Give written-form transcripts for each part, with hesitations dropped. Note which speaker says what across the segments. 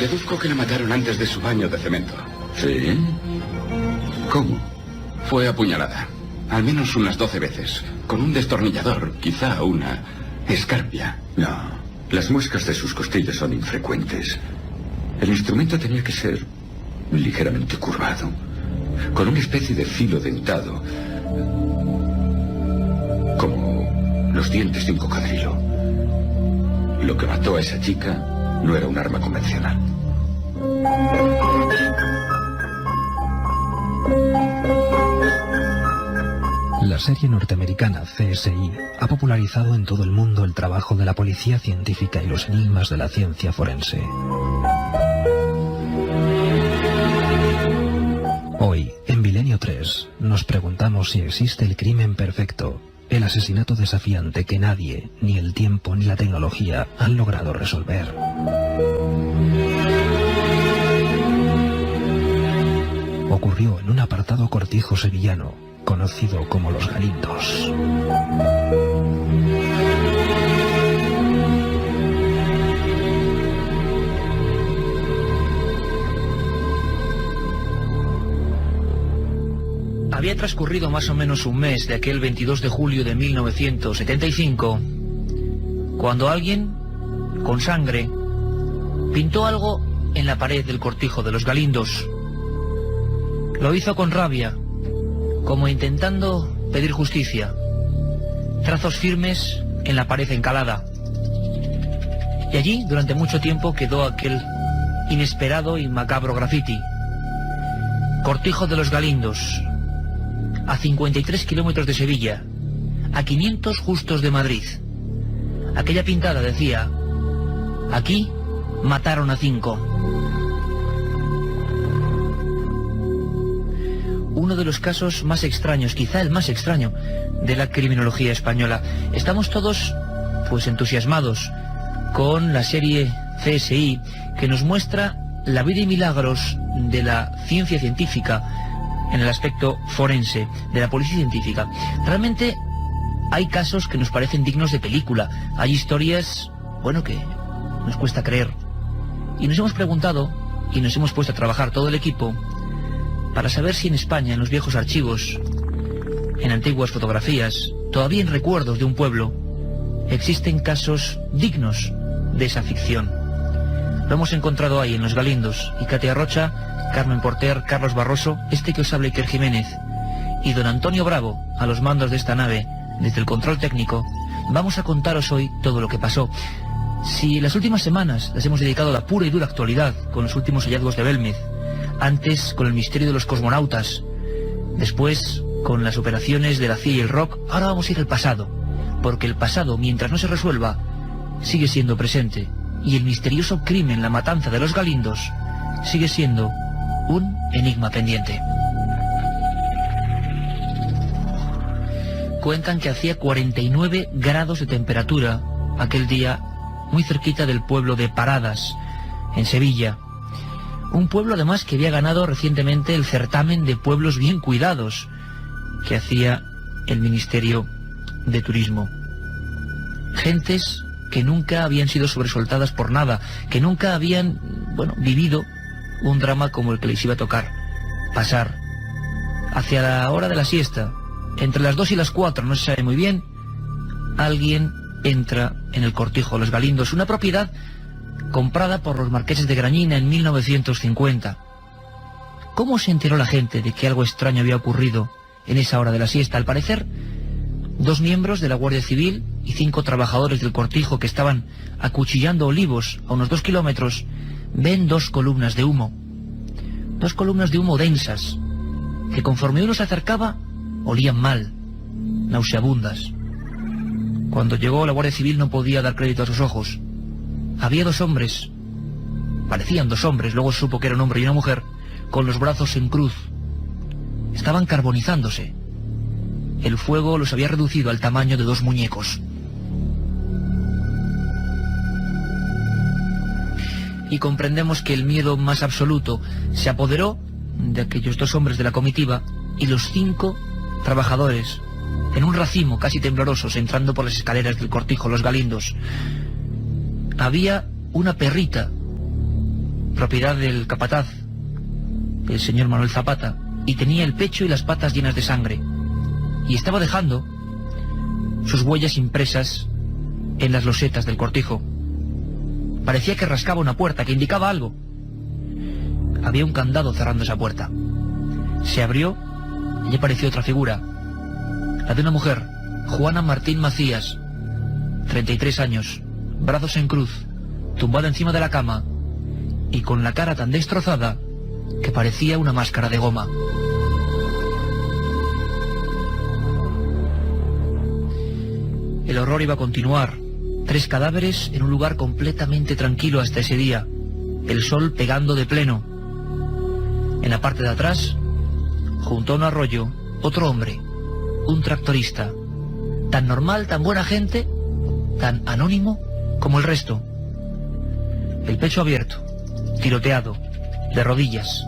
Speaker 1: Deduzco que la mataron antes de su baño de cemento.
Speaker 2: ¿Sí? ¿Cómo?
Speaker 1: Fue apuñalada. Al menos unas 12 veces. Con un destornillador, quizá una escarpia.
Speaker 2: No. Las muescas de sus costillas son infrecuentes. El instrumento tenía que ser ligeramente curvado, con una especie de filo dentado, como los dientes de un cocodrilo. Lo que mató a esa chica no era un arma convencional.
Speaker 3: La serie norteamericana CSI ha popularizado en todo el mundo el trabajo de la policía científica y los enigmas de la ciencia forense. Hoy, en Milenio 3, nos preguntamos si existe el crimen perfecto, el asesinato desafiante que nadie, ni el tiempo ni la tecnología han logrado resolver. Ocurrió en un apartado cortijo sevillano, conocido como Los Galindos.
Speaker 4: Había transcurrido más o menos un mes de aquel 22 de julio de 1975, cuando alguien, con sangre, pintó algo en la pared del cortijo de Los Galindos. Lo hizo con rabia, como intentando pedir justicia. Trazos firmes en la pared encalada. Y allí, durante mucho tiempo, quedó aquel inesperado y macabro grafiti. Cortijo de Los Galindos, a 53 kilómetros de Sevilla, a 500 justos de Madrid. Aquella pintada decía: aquí mataron a 5. Uno de los casos más extraños, quizá el más extraño, de la criminología española. Estamos todos, pues, entusiasmados con la serie CSI, que nos muestra la vida y milagros de la ciencia científica en el aspecto forense, de la policía científica. Realmente hay casos que nos parecen dignos de película. Hay historias, bueno, que nos cuesta creer. Y nos hemos preguntado, y nos hemos puesto a trabajar todo el equipo, para saber si en España, en los viejos archivos, en antiguas fotografías, todavía en recuerdos de un pueblo, existen casos dignos de esa ficción. Lo hemos encontrado ahí, en Los Galindos, y Katia Rocha, Carmen Porter, Carlos Barroso, este que os habla, Iker Jiménez, y don Antonio Bravo, a los mandos de esta nave, desde el control técnico, vamos a contaros hoy todo lo que pasó. Si las últimas semanas las hemos dedicado a la pura y dura actualidad, con los últimos hallazgos de Belmez, antes con el misterio de los cosmonautas, después con las operaciones de la CIA y el rock, ahora vamos a ir al pasado, porque el pasado, mientras no se resuelva, sigue siendo presente, y el misterioso crimen, la matanza de Los Galindos, sigue siendo un enigma pendiente. Cuentan que hacía 49 grados de temperatura aquel día, muy cerquita del pueblo de Paradas, en Sevilla. Un pueblo además que había ganado recientemente el certamen de pueblos bien cuidados que hacía el Ministerio de Turismo. Gentes que nunca habían sido sobresaltadas por nada, que nunca habían, bueno, vivido un drama como el que les iba a tocar pasar. Hacia la hora de la siesta, entre las 2 y las 4, no se sabe muy bien, alguien entra en el cortijo de Los Galindos, una propiedad comprada por los marqueses de Grañina en 1950. ¿Cómo se enteró la gente de que algo extraño había ocurrido en esa hora de la siesta? Al parecer, 2 miembros de la Guardia Civil y 5 trabajadores del cortijo que estaban acuchillando olivos a unos 2 kilómetros, ven 2 columnas de humo. 2 columnas de humo densas, que conforme uno se acercaba, olían mal, nauseabundas. Cuando llegó la Guardia Civil no podía dar crédito a sus ojos. Había 2 hombres, parecían 2 hombres, luego supo que era un hombre y una mujer, con los brazos en cruz. Estaban carbonizándose. El fuego los había reducido al tamaño de 2 muñecos. Y comprendemos que el miedo más absoluto se apoderó de aquellos 2 hombres de la comitiva y los 5 trabajadores, en un racimo casi temblorosos, entrando por las escaleras del cortijo Los Galindos. Había una perrita propiedad del capataz, el señor Manuel Zapata, y tenía el pecho y las patas llenas de sangre, y estaba dejando sus huellas impresas en las losetas del cortijo. Parecía que rascaba una puerta, que indicaba algo. Había un candado cerrando esa puerta. Se abrió y apareció otra figura, la de una mujer, Juana Martín Macías, 33 años, brazos en cruz, tumbada encima de la cama y con la cara tan destrozada que parecía una máscara de goma. El horror iba a continuar. 3 cadáveres en un lugar completamente tranquilo hasta ese día, el sol pegando de pleno. En la parte de atrás, junto a un arroyo, otro hombre, un tractorista, tan normal, tan buena gente, tan anónimo como el resto. El pecho abierto, tiroteado, de rodillas,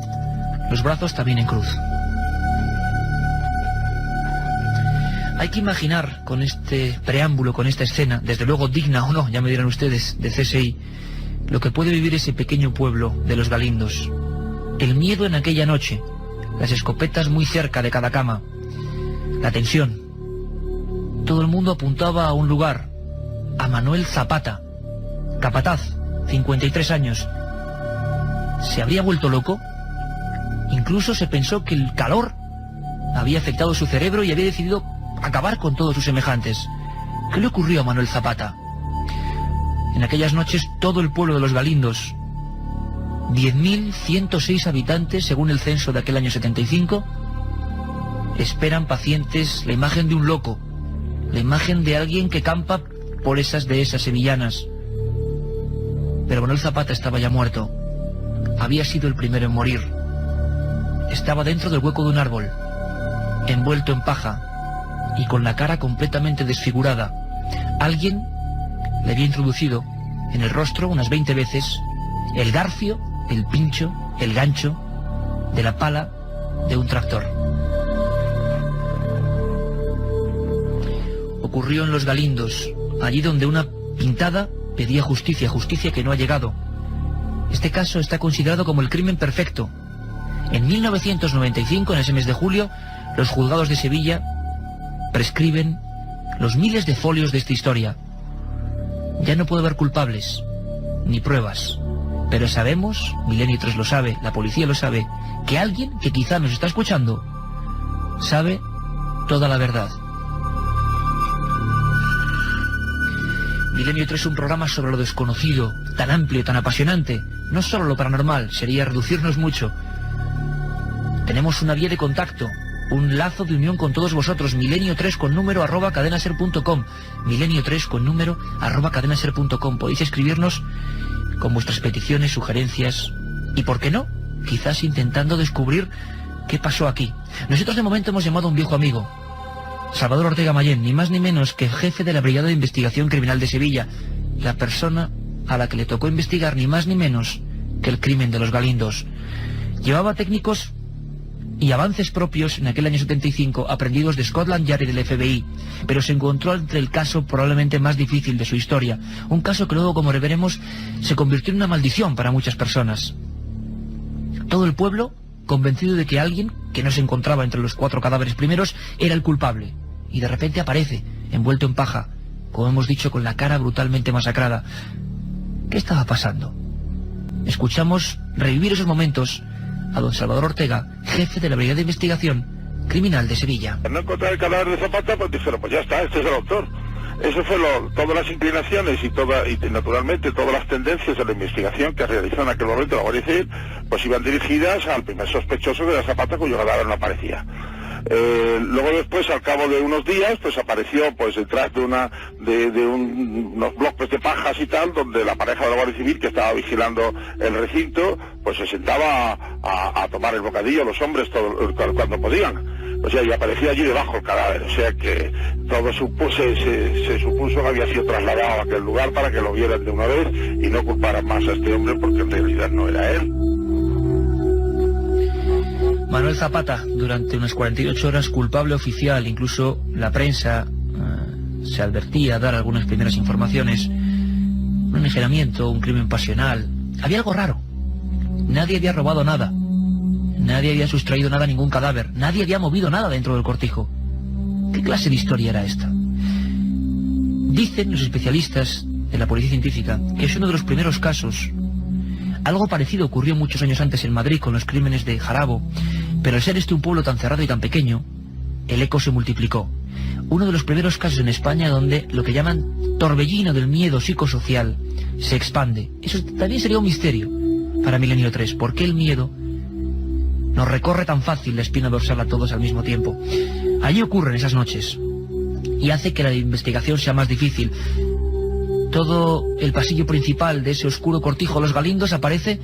Speaker 4: los brazos también en cruz. Hay que imaginar con este preámbulo, con esta escena, desde luego digna o no, ya me dirán ustedes, de CSI, lo que puede vivir ese pequeño pueblo de Los Galindos. El miedo en aquella noche, las escopetas muy cerca de cada cama, la tensión. Todo el mundo apuntaba a un lugar, a Manuel Zapata, capataz, 53 años. ¿Se habría vuelto loco? Incluso se pensó que el calor había afectado su cerebro y había decidido acabar con todos sus semejantes. ¿Qué le ocurrió a Manuel Zapata? En aquellas noches todo el pueblo de Los Galindos, 10.106 habitantes según el censo de aquel año 75, esperan pacientes la imagen de un loco, la imagen de alguien que campa por esas dehesas sevillanas. Pero Manuel Zapata estaba ya muerto. Había sido el primero en morir. Estaba dentro del hueco de un árbol, envuelto en paja y con la cara completamente desfigurada. Alguien le había introducido en el rostro unas 20 veces el garfio, el pincho, el gancho de la pala de un tractor. Ocurrió en Los Galindos, allí donde una pintada pedía justicia, justicia que no ha llegado. Este caso está considerado como el crimen perfecto. En 1995, en ese mes de julio, los juzgados de Sevilla prescriben los miles de folios de esta historia. Ya no puede haber culpables, ni pruebas, pero sabemos, Milenio 3 lo sabe, la policía lo sabe, que alguien que quizá nos está escuchando sabe toda la verdad. Milenio 3 es un programa sobre lo desconocido, tan amplio, tan apasionante. No solo lo paranormal, sería reducirnos mucho. Tenemos una vía de contacto, un lazo de unión con todos vosotros. Milenio 3 con número @cadenaser.com. Milenio 3 con número @cadenaser.com. Podéis escribirnos con vuestras peticiones, sugerencias y, ¿por qué no?, quizás intentando descubrir qué pasó aquí. Nosotros de momento hemos llamado a un viejo amigo, Salvador Ortega Mayén, ni más ni menos que jefe de la Brigada de Investigación Criminal de Sevilla, la persona a la que le tocó investigar ni más ni menos que el crimen de Los Galindos. Llevaba técnicos y avances propios en aquel año 75, aprendidos de Scotland Yard y del FBI, pero se encontró ante el caso probablemente más difícil de su historia, un caso que luego, como veremos, se convirtió en una maldición para muchas personas. Todo el pueblo convencido de que alguien que no se encontraba entre los 4 cadáveres primeros era el culpable, y de repente aparece, envuelto en paja, como hemos dicho, con la cara brutalmente masacrada. ¿Qué estaba pasando? Escuchamos revivir esos momentos a don Salvador Ortega, jefe de la Brigada de Investigación Criminal de Sevilla.
Speaker 5: Al no encontrar el cadáver de Zapata, pues dijeron, pues ya está, este es el autor. Eso fue todas las inclinaciones y naturalmente todas las tendencias de la investigación que realizó en aquel momento la Guardia Civil, pues iban dirigidas al primer sospechoso, que era Zapata, cuyo cadáver no aparecía. Luego después, al cabo de unos días, pues apareció pues detrás de unos bloques de pajas y tal, donde la pareja de la Guardia Civil, que estaba vigilando el recinto, pues se sentaba a tomar el bocadillo, los hombres cuando podían. O sea, y aparecía allí debajo el cadáver. O sea que todo se supuso que había sido trasladado a aquel lugar para que lo vieran de una vez y no culparan más a este hombre, porque en realidad no era él.
Speaker 4: Manuel Zapata, durante unas 48 horas culpable oficial, incluso la prensa se advertía dar algunas primeras informaciones. Un envenenamiento, un crimen pasional. Había algo raro. Nadie había robado nada. Nadie había sustraído nada a ningún cadáver. Nadie había movido nada dentro del cortijo. ¿Qué clase de historia era esta? Dicen los especialistas de la policía científica que es uno de los primeros casos. Algo parecido ocurrió muchos años antes en Madrid con los crímenes de Jarabo, pero al ser este un pueblo tan cerrado y tan pequeño, el eco se multiplicó. Uno de los primeros casos en España donde lo que llaman torbellino del miedo psicosocial se expande. Eso también sería un misterio para Milenio 3. ¿Por qué el miedo nos recorre tan fácil la espina dorsal a todos al mismo tiempo? Allí ocurren esas noches y hace que la investigación sea más difícil. Todo el pasillo principal de ese oscuro cortijo Los Galindos aparece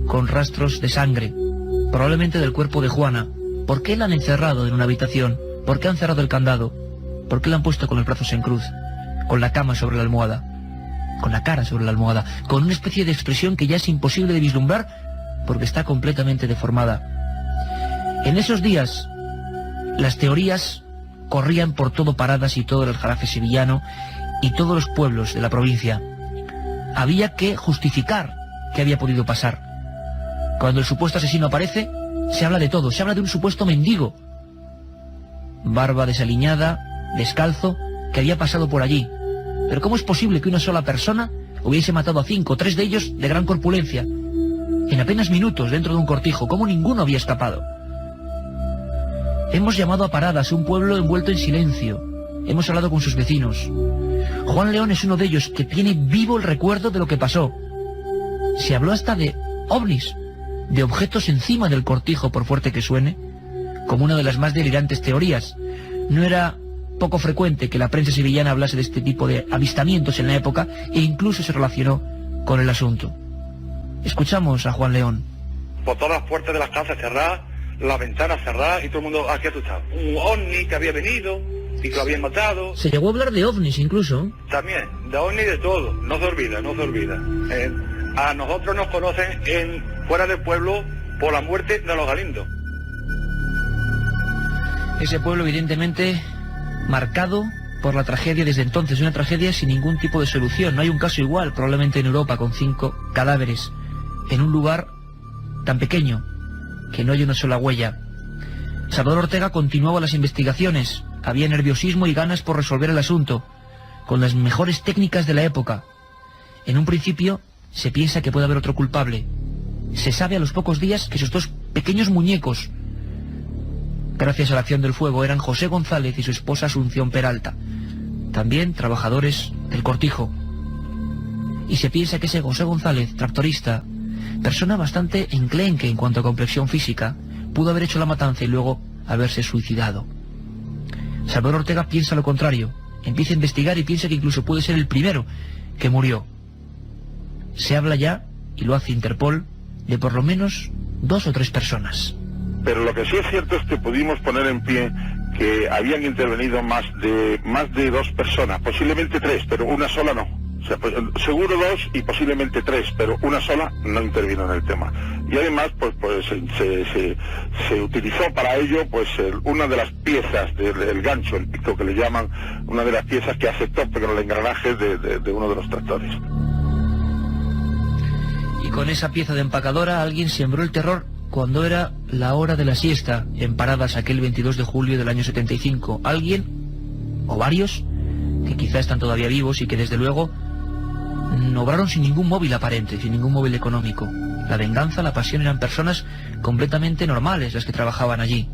Speaker 4: con rastros de sangre, probablemente del cuerpo de Juana. ¿Por qué la han encerrado en una habitación? ¿Por qué han cerrado el candado? ¿Por qué la han puesto con los brazos en cruz? Con la cama sobre la almohada, con la cara sobre la almohada, con una especie de expresión que ya es imposible de vislumbrar porque está completamente deformada. En esos días, las teorías corrían por todo Paradas y todo el Aljarafe sevillano y todos los pueblos de la provincia. Había que justificar qué había podido pasar. Cuando el supuesto asesino aparece, se habla de todo, se habla de un supuesto mendigo. Barba desaliñada, descalzo, que había pasado por allí. Pero ¿cómo es posible que una sola persona hubiese matado a 5, 3 de ellos de gran corpulencia? En apenas minutos dentro de un cortijo, ¿cómo ninguno había escapado? Hemos llamado a Paradas, un pueblo envuelto en silencio. Hemos hablado con sus vecinos. Juan León es uno de ellos que tiene vivo el recuerdo de lo que pasó. Se habló hasta de ovnis, de objetos encima del cortijo, por fuerte que suene, como una de las más delirantes teorías. No era poco frecuente que la prensa sevillana hablase de este tipo de avistamientos en la época e incluso se relacionó con el asunto. Escuchamos a Juan León.
Speaker 6: Por todas las puertas de las casas cerradas, las ventanas cerradas y todo el mundo aquí asustado. Un ovni que había venido y que lo habían matado.
Speaker 4: Se llegó a hablar de ovnis incluso.
Speaker 6: También, de ovni y de todo. No se olvida, no se olvida. A nosotros nos conocen fuera del pueblo por la muerte de los Galindos.
Speaker 4: Ese pueblo evidentemente marcado por la tragedia desde entonces, una tragedia sin ningún tipo de solución. No hay un caso igual probablemente en Europa con 5 cadáveres en un lugar tan pequeño que no hay una sola huella. Salvador Ortega continuaba las investigaciones. Había nerviosismo y ganas por resolver el asunto, con las mejores técnicas de la época. En un principio se piensa que puede haber otro culpable. Se sabe a los pocos días que esos 2 pequeños muñecos, gracias a la acción del fuego, eran José González y su esposa Asunción Peralta, también trabajadores del cortijo. Y se piensa que ese José González, tractorista, persona bastante enclenque en cuanto a complexión física, pudo haber hecho la matanza y luego haberse suicidado. Salvador Ortega piensa lo contrario, empieza a investigar y piensa que incluso puede ser el primero que murió. Se habla ya, y lo hace Interpol, de por lo menos 2 o 3 personas.
Speaker 5: Pero lo que sí es cierto es que pudimos poner en pie que habían intervenido más de 2 personas, posiblemente 3, pero una sola no. O sea, pues, seguro 2 y posiblemente 3, pero una sola no intervino en el tema. Y además, pues se utilizó para ello, pues una de las piezas del gancho, el pico que le llaman, una de las piezas que hace tope con el engranaje de uno de los tractores.
Speaker 4: Y con esa pieza de empacadora alguien sembró el terror cuando era la hora de la siesta en Paradas aquel 22 de julio del año 75. Alguien, o varios, que quizá están todavía vivos y que desde luego obraron sin ningún móvil aparente, sin ningún móvil económico. La venganza, la pasión eran personas completamente normales las que trabajaban allí.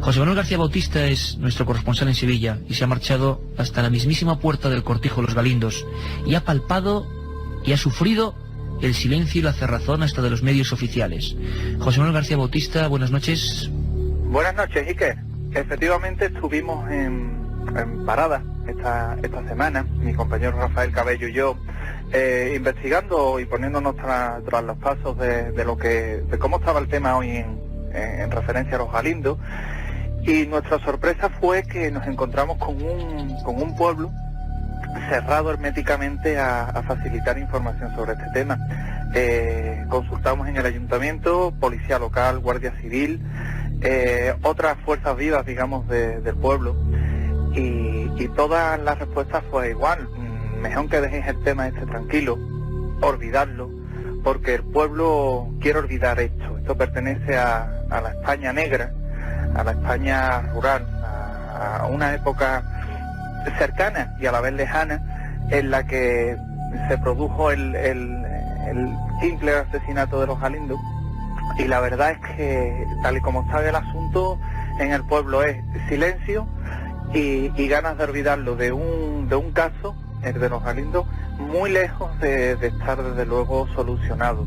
Speaker 4: José Manuel García Bautista es nuestro corresponsal en Sevilla y se ha marchado hasta la mismísima puerta del cortijo Los Galindos y ha palpado y ha sufrido el silencio y la cerrazón hasta de los medios oficiales. José Manuel García Bautista, buenas noches.
Speaker 7: Buenas noches, Iker. Efectivamente estuvimos en Paradas esta semana, mi compañero Rafael Cabello y yo, investigando y poniéndonos tras los pasos de cómo estaba el tema hoy en referencia a los Galindos, y nuestra sorpresa fue que nos encontramos con un pueblo cerrado herméticamente a facilitar información sobre este tema. Consultamos en el ayuntamiento, policía local, guardia civil, otras fuerzas vivas, digamos, del pueblo, y todas las respuestas fue igual: mejor que dejéis el tema este tranquilo, olvidadlo, porque el pueblo quiere olvidar esto. Esto pertenece a la España negra, a la España rural, a una época cercana y a la vez lejana, en la que se produjo el simple asesinato de los Galindos. Y la verdad es que, tal y como está el asunto, en el pueblo es silencio y ganas de olvidarlo de un caso, el de los Galindos, muy lejos de estar desde luego solucionado.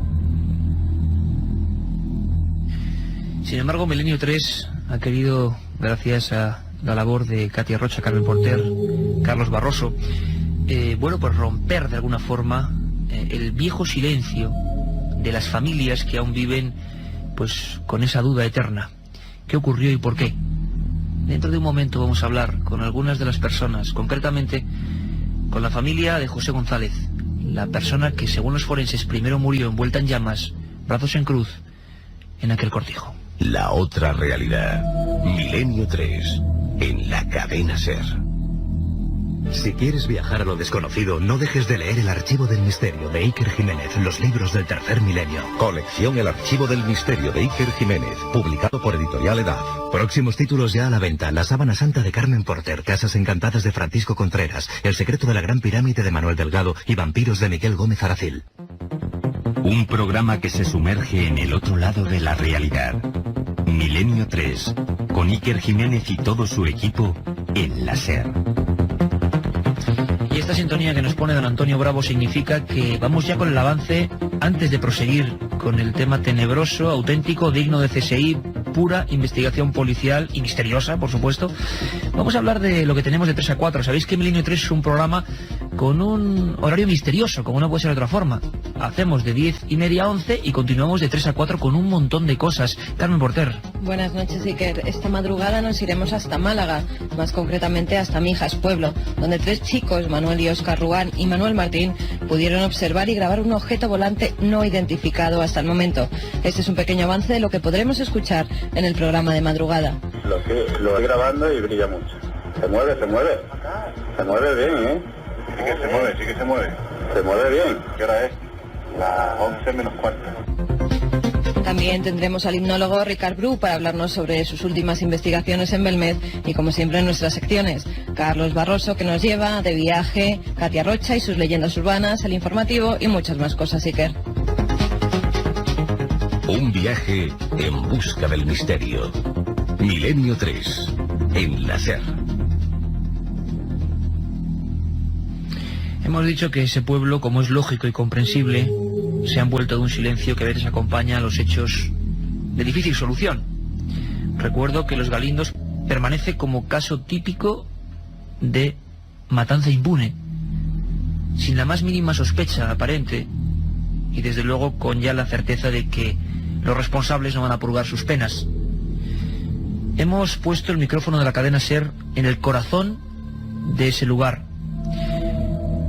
Speaker 4: Sin embargo, Milenio 3 ha querido, gracias a la labor de Katia Rocha, Carmen Porter, Carlos Barroso, pues romper de alguna forma el viejo silencio de las familias que aún viven pues con esa duda eterna. ¿Qué ocurrió y por qué? Dentro de un momento vamos a hablar con algunas de las personas, concretamente con la familia de José González, la persona que según los forenses primero murió envuelta en llamas, brazos en cruz, en aquel cortijo.
Speaker 8: La otra realidad. Milenio 3, en la cadena SER. Si quieres viajar a lo desconocido, no dejes de leer El Archivo del Misterio de Iker Jiménez, los libros del tercer milenio. Colección El Archivo del Misterio de Iker Jiménez, publicado por Editorial Edad. Próximos títulos ya a la venta: La Sábana Santa de Carmen Porter, Casas Encantadas de Francisco Contreras, El Secreto de la Gran Pirámide de Manuel Delgado y Vampiros de Miguel Gómez Aracil. Un programa que se sumerge en el otro lado de la realidad. Milenio 3, con Iker Jiménez y todo su equipo en la SER.
Speaker 4: Y esta sintonía que nos pone don Antonio Bravo significa que vamos ya con el avance antes de proseguir con el tema tenebroso, auténtico, digno de CSI, pura investigación policial y misteriosa, por supuesto. Vamos a hablar de lo que tenemos de 3 a 4. Sabéis que Milenio 3 es un programa con un horario misterioso, como no puede ser de otra forma. Hacemos de 10:30 a 11 y continuamos de 3 a 4 con un montón de cosas. Carmen Porter.
Speaker 9: Buenas noches, Iker. Esta madrugada nos iremos hasta Málaga, más concretamente hasta Mijas, pueblo, donde 3 chicos, Manuel y Óscar Ruán y Manuel Martín, pudieron observar y grabar un objeto volante no identificado hasta el momento. Este es un pequeño avance de lo que podremos escuchar en el programa de madrugada.
Speaker 5: Lo estoy grabando y brilla mucho. Se mueve bien, ¿eh? Sí que se mueve. Se mueve bien. ¿Qué hora es? Las 11 menos cuarto.
Speaker 9: También tendremos al hipnólogo Ricard Bru para hablarnos sobre sus últimas investigaciones en Belmez y, como siempre, en nuestras secciones. Carlos Barroso, que nos lleva de viaje, Katia Rocha y sus leyendas urbanas, el informativo y muchas más cosas, Iker.
Speaker 8: Un viaje en busca del misterio. Milenio 3, en la SER.
Speaker 4: Hemos dicho que ese pueblo, como es lógico y comprensible, se ha envuelto de un silencio que a veces acompaña a los hechos de difícil solución. Recuerdo que Los Galindos permanece como caso típico de matanza impune, sin la más mínima sospecha aparente, y desde luego con ya la certeza de que los responsables no van a purgar sus penas. Hemos puesto el micrófono de la cadena SER en el corazón de ese lugar,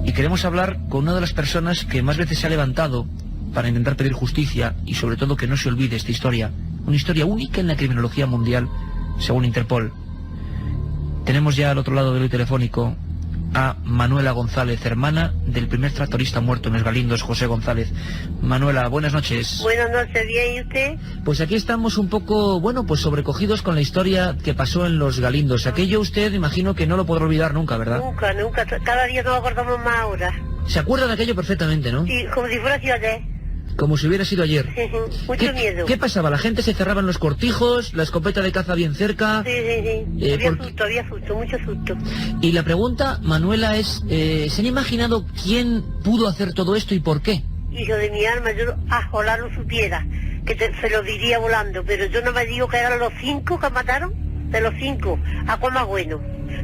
Speaker 4: y queremos hablar con una de las personas que más veces se ha levantado para intentar pedir justicia y sobre todo que no se olvide esta historia, una historia única en la criminología mundial, según Interpol. Tenemos ya al otro lado del telefónico a Manuela González, hermana del primer tractorista muerto en Los Galindos, José González. Manuela, buenas noches.
Speaker 10: Buenas noches, bien, ¿y usted?
Speaker 4: Pues aquí estamos un poco, pues sobrecogidos con la historia que pasó en Los Galindos. Aquello usted, imagino que no lo podrá olvidar nunca, ¿verdad?
Speaker 10: Nunca, cada día nos acordamos más ahora.
Speaker 4: ¿Se acuerda de aquello perfectamente, no?
Speaker 10: Sí, como si fuera sido ayer.
Speaker 4: Como si hubiera sido ayer.
Speaker 10: Mucho miedo.
Speaker 4: ¿Qué pasaba? ¿La gente se cerraba en los cortijos? ¿La escopeta de caza bien cerca?
Speaker 10: Sí. Había susto, mucho susto.
Speaker 4: Y la pregunta, Manuela, es, ¿se han imaginado quién pudo hacer todo esto y por qué?
Speaker 10: Hijo de mi alma, yo ojalá lo supiera, que se lo diría volando, pero yo no me digo que eran los 5 que mataron. De los 5, ¿a cuál más bueno?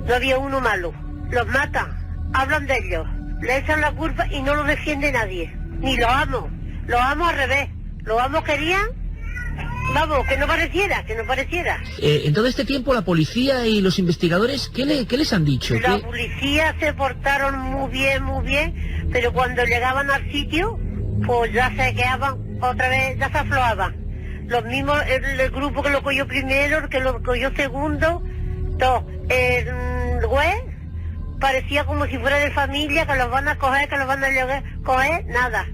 Speaker 10: No había uno malo. Los matan, hablan de ellos, le echan la culpa y no lo defiende nadie. Ni los amo. Los amos al revés, los amos querían, vamos, que no pareciera.
Speaker 4: En todo este tiempo la policía y los investigadores, ¿qué les han dicho?
Speaker 10: La policía se portaron muy bien, pero cuando llegaban al sitio, pues ya se quedaban, otra vez, ya se afloaban. Los mismos, el grupo que lo cogió primero, el que lo cogió segundo, todo. El juez parecía como si fuera de familia, que los van a coger, coger, nada.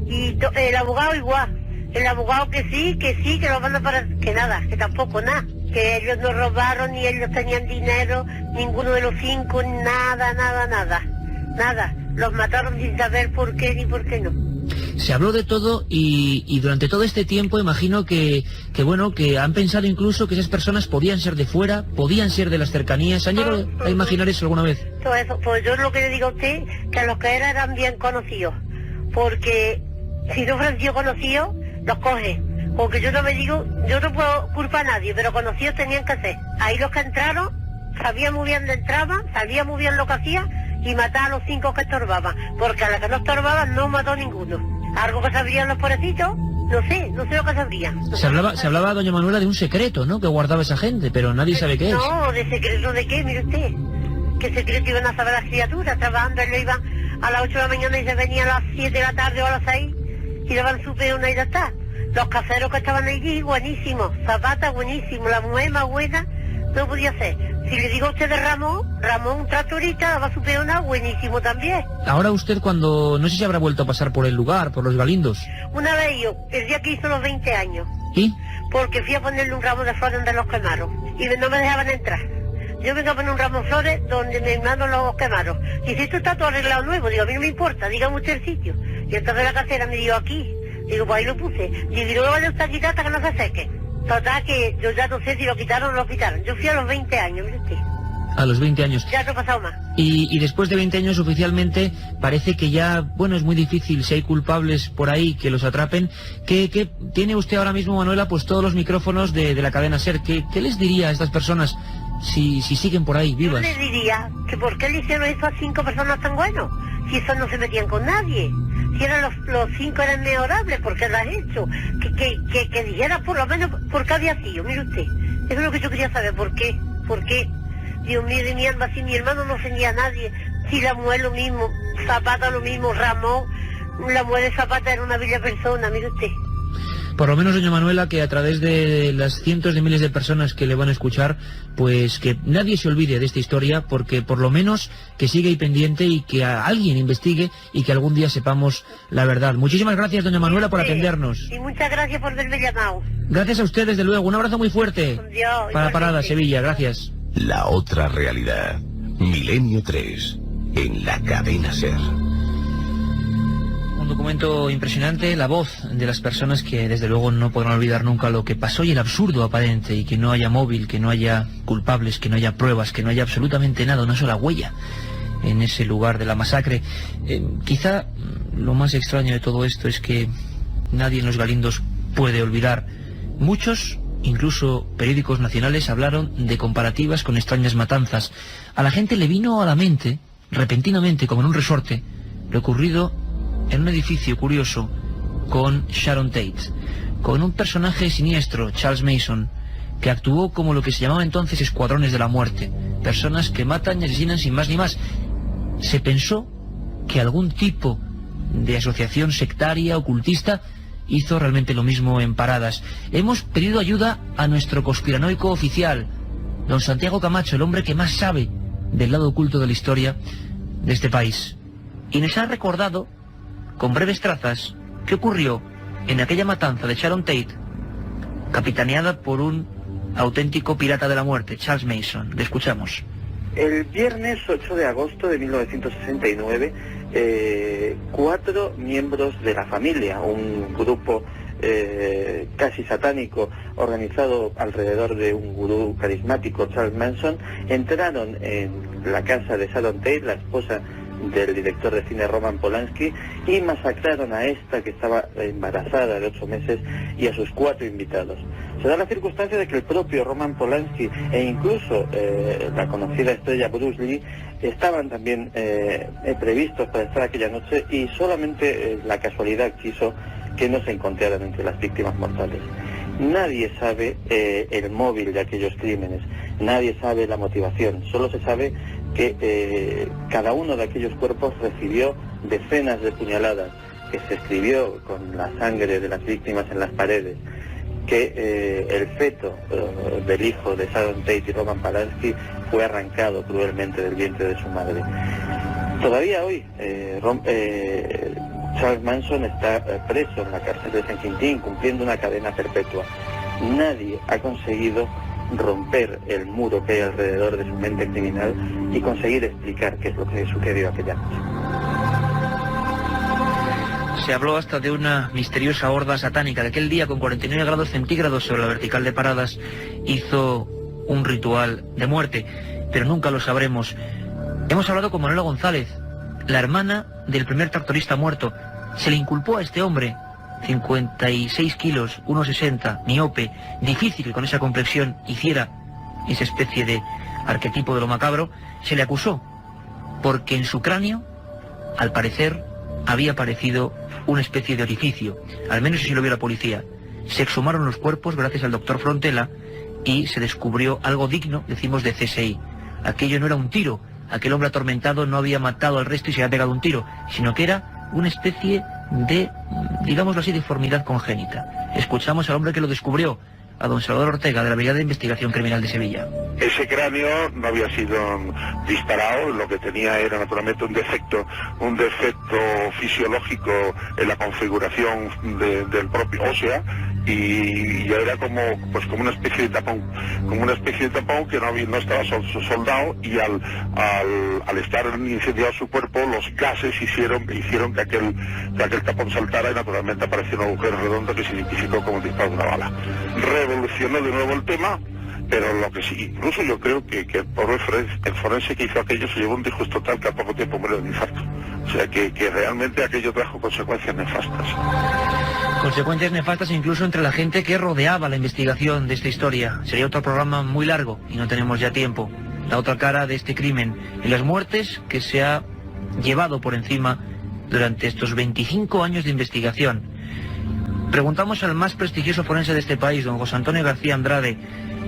Speaker 10: Y el abogado igual. El abogado que sí, que lo van a parar, que nada, que tampoco nada. Que ellos no robaron, ni ellos tenían dinero, ninguno de los 5, nada. Los mataron sin saber por qué ni por qué no.
Speaker 4: Se habló de todo y durante todo este tiempo imagino que han pensado incluso que esas personas podían ser de fuera, podían ser de las cercanías. ¿Han llegado a imaginar eso alguna vez?
Speaker 10: Todo eso, pues yo lo que le digo a usted, que a los que eran bien conocidos, porque si no fueran sido conocidos, los coge. Porque yo no puedo culpar a nadie, pero conocidos tenían que ser. Ahí los que entraron, sabían muy bien dónde entraban, sabían muy bien lo que hacían, y mataban a los 5 que estorbaban, porque a los que no estorbaban no mató ninguno. Algo que sabrían los pobrecitos, no sé lo que sabrían.
Speaker 4: Se hablaba, doña Manuela, de un secreto, ¿no?, que guardaba esa gente, pero nadie sabe qué es.
Speaker 10: No, ¿de secreto de qué? Mire usted, ¿qué secreto iban a saber las criaturas? Trabajando, ellos iban a las 8 de la mañana y se venían a las 7 de la tarde o a las 6, y daban su peona y ya está. Los caseros que estaban allí, buenísimos, Zapata buenísimo, la mujer más buena, no podía ser. Si le digo a usted de Ramón, un tractorista, daba su peona buenísimo también.
Speaker 4: Ahora usted cuando, no sé si habrá vuelto a pasar por el lugar, por los Galindos.
Speaker 10: Una vez yo, el día que hizo los 20 años.
Speaker 4: ¿Y?
Speaker 10: Porque fui a ponerle un ramo de flores donde los quemaron, y no me dejaban entrar. Yo vengo a poner un ramo de flores donde mi hermano los quemaron. Y si esto está todo arreglado nuevo, digo, a mí no me importa, dígame usted el sitio. Y entonces la casera me dijo, aquí. Digo, pues ahí lo puse. Digo, y no lo vaya usted a quitar hasta que no se seque. Total, que yo ya no sé si lo quitaron o no lo quitaron. Yo fui a los 20 años, mire usted.
Speaker 4: A los 20 años.
Speaker 10: Ya no ha pasado más.
Speaker 4: Y después de 20 años oficialmente parece que ya, es muy difícil, si hay culpables por ahí que los atrapen. ¿Qué tiene usted ahora mismo, Manuela, pues todos los micrófonos de la cadena SER? ¿Qué les diría a estas personas si siguen por ahí vivas?
Speaker 10: Yo les diría que por qué le hicieron eso a 5 personas tan buenos, si esos no se metían con nadie. Si eran los 5 eran mejorables, ¿por qué lo has hecho? Que dijera por lo menos por qué había sido, mire usted. Eso es lo que yo quería saber, ¿por qué? Dios mío de mi alma, si mi hermano no tenía a nadie, si la mujer lo mismo, Zapata lo mismo, Ramón, la mujer de Zapata era una bella persona, mire usted.
Speaker 4: Por lo menos, doña Manuela, que a través de las cientos de miles de personas que le van a escuchar, pues que nadie se olvide de esta historia, porque por lo menos que siga ahí pendiente y que alguien investigue y que algún día sepamos la verdad. Muchísimas gracias, doña Manuela, por atendernos.
Speaker 10: Y muchas gracias por haberme llamado.
Speaker 4: Gracias a usted, desde luego. Un abrazo muy fuerte.
Speaker 10: Dios,
Speaker 4: para Parada, Sevilla. Gracias.
Speaker 8: La otra realidad. Milenio 3. En la cadena SER.
Speaker 4: Un documento impresionante, la voz de las personas que desde luego no podrán olvidar nunca lo que pasó y el absurdo aparente, y que no haya móvil, que no haya culpables, que no haya pruebas, que no haya absolutamente nada, una sola huella en ese lugar de la masacre. Quizá lo más extraño de todo esto es que nadie en los Galindos puede olvidar. Muchos, incluso periódicos nacionales, hablaron de comparativas con extrañas matanzas. A la gente le vino a la mente, repentinamente, como en un resorte, lo ocurrido en un edificio curioso con Sharon Tate, con un personaje siniestro, Charles Mason, que actuó como lo que se llamaba entonces escuadrones de la muerte, personas que matan y asesinan sin más ni más. Se pensó que algún tipo de asociación sectaria, ocultista, hizo realmente lo mismo en Paradas. Hemos pedido ayuda a nuestro conspiranoico oficial, don Santiago Camacho, el hombre que más sabe del lado oculto de la historia de este país, y nos ha recordado con breves trazas qué ocurrió en aquella matanza de Sharon Tate, capitaneada por un auténtico pirata de la muerte, Charles Mason. Le escuchamos.
Speaker 7: El viernes 8 de agosto de 1969, 4 miembros de la familia, un grupo casi satánico organizado alrededor de un gurú carismático, Charles Manson, entraron en la casa de Sharon Tate, la esposa del director de cine Roman Polanski, y masacraron a esta, que estaba embarazada de 8 meses, y a sus 4 invitados. Se da la circunstancia de que el propio Roman Polanski e incluso la conocida estrella Bruce Lee estaban también previstos para estar aquella noche, y solamente la casualidad quiso que no se encontraran entre las víctimas mortales. Nadie sabe el móvil de aquellos crímenes, nadie sabe la motivación, solo se sabe que cada uno de aquellos cuerpos recibió decenas de puñaladas, que se escribió con la sangre de las víctimas en las paredes, que el feto del hijo de Sharon Tate y Roman Polanski fue arrancado cruelmente del vientre de su madre. Todavía hoy
Speaker 11: Charles Manson está preso en la cárcel de San Quintín, cumpliendo una cadena perpetua. Nadie ha conseguido romper el muro que hay alrededor de su mente criminal y conseguir explicar qué es lo que sucedió aquella noche.
Speaker 4: Se habló hasta de una misteriosa horda satánica. De aquel día, con 49 grados centígrados sobre la vertical de Paradas, hizo un ritual de muerte, pero nunca lo sabremos. Hemos hablado con Manuela González, la hermana del primer tractorista muerto. Se le inculpó a este hombre, 56 kilos, 1,60, miope, difícil que con esa complexión hiciera esa especie de arquetipo de lo macabro. Se le acusó porque en su cráneo, al parecer, había aparecido una especie de orificio, al menos así lo vio la policía. Se exhumaron los cuerpos gracias al doctor Frontela y se descubrió algo digno, decimos, de CSI. Aquello no era un tiro, aquel hombre atormentado no había matado al resto y se había pegado un tiro, sino que era una especie de, digámoslo así, deformidad congénita. Escuchamos al hombre que lo descubrió, a don Salvador Ortega, de la Brigada de Investigación Criminal de Sevilla.
Speaker 5: Ese cráneo no había sido disparado, lo que tenía era naturalmente un defecto fisiológico en la configuración del propio ósea, y ya era como una especie de tapón, que no estaba soldado, y al estar incendiado su cuerpo, los gases hicieron que aquel tapón saltara, y naturalmente apareció un agujero redondo que se identificó como el disparo de una bala. Revolucionó de nuevo el tema, pero lo que sí, incluso yo creo que el forense que hizo aquello se llevó un disgusto total que al poco tiempo murió de infarto. O sea que realmente aquello trajo consecuencias nefastas.
Speaker 4: Consecuencias nefastas incluso entre la gente que rodeaba la investigación de esta historia. Sería otro programa muy largo y no tenemos ya tiempo. La otra cara de este crimen y las muertes que se ha llevado por encima durante estos 25 años de investigación. Preguntamos al más prestigioso forense de este país, don José Antonio García Andrade,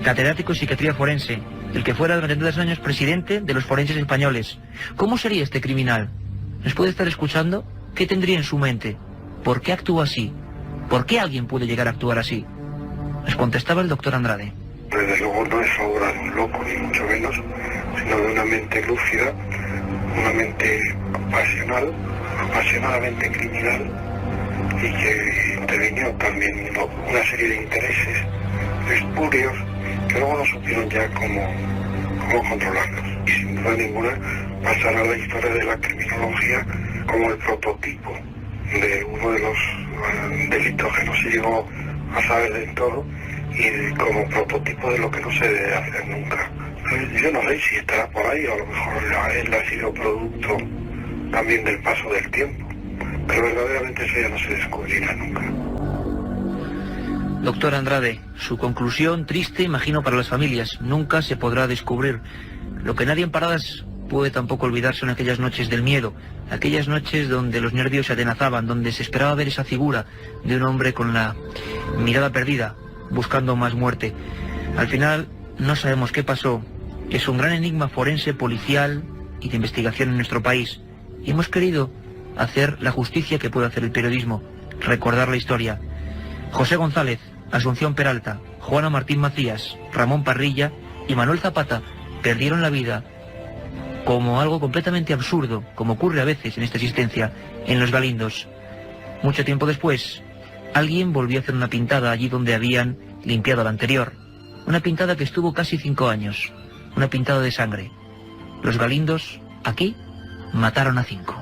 Speaker 4: catedrático en psiquiatría forense, el que fuera durante 2 años presidente de los forenses españoles. ¿Cómo sería este criminal? ¿Nos puede estar escuchando? ¿Qué tendría en su mente? ¿Por qué actúa así? ¿Por qué alguien puede llegar a actuar así? Nos contestaba el doctor Andrade.
Speaker 12: Desde luego no es obra de un loco, ni mucho menos, sino de una mente lúcida, una mente pasional, apasionadamente criminal, y que intervino también una serie de intereses espurios que luego no supieron ya cómo controlarlos. Y sin duda ninguna pasará a la historia de la criminología como el prototipo de uno de los delitos que no se llegó a saber del todo, y como prototipo de lo que no se debe hacer nunca. Yo no sé si estará por ahí, o a lo mejor él ha sido producto también del paso del tiempo, pero verdaderamente eso ya no se descubrirá nunca.
Speaker 4: Doctor Andrade, su conclusión triste, imagino, para las familias. Nunca se podrá descubrir. Lo que nadie en Paradas puede tampoco olvidarse son aquellas noches del miedo, aquellas noches donde los nervios se atenazaban, donde se esperaba ver esa figura de un hombre con la mirada perdida, buscando más muerte. Al final no sabemos qué pasó. Es un gran enigma forense, policial y de investigación en nuestro país. Y hemos querido hacer la justicia que puede hacer el periodismo, recordar la historia. José González, Asunción Peralta, Juana Martín Macías, Ramón Parrilla y Manuel Zapata perdieron la vida como algo completamente absurdo, como ocurre a veces en esta existencia, en Los Galindos. Mucho tiempo después, alguien volvió a hacer una pintada allí donde habían limpiado la anterior. Una pintada que estuvo casi 5 años, una pintada de sangre. Los Galindos, aquí, mataron a 5.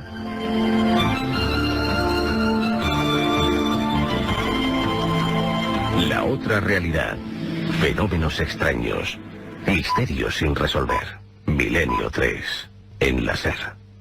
Speaker 8: La otra realidad. Fenómenos extraños. Misterios sin resolver. Milenio 3. En la SER.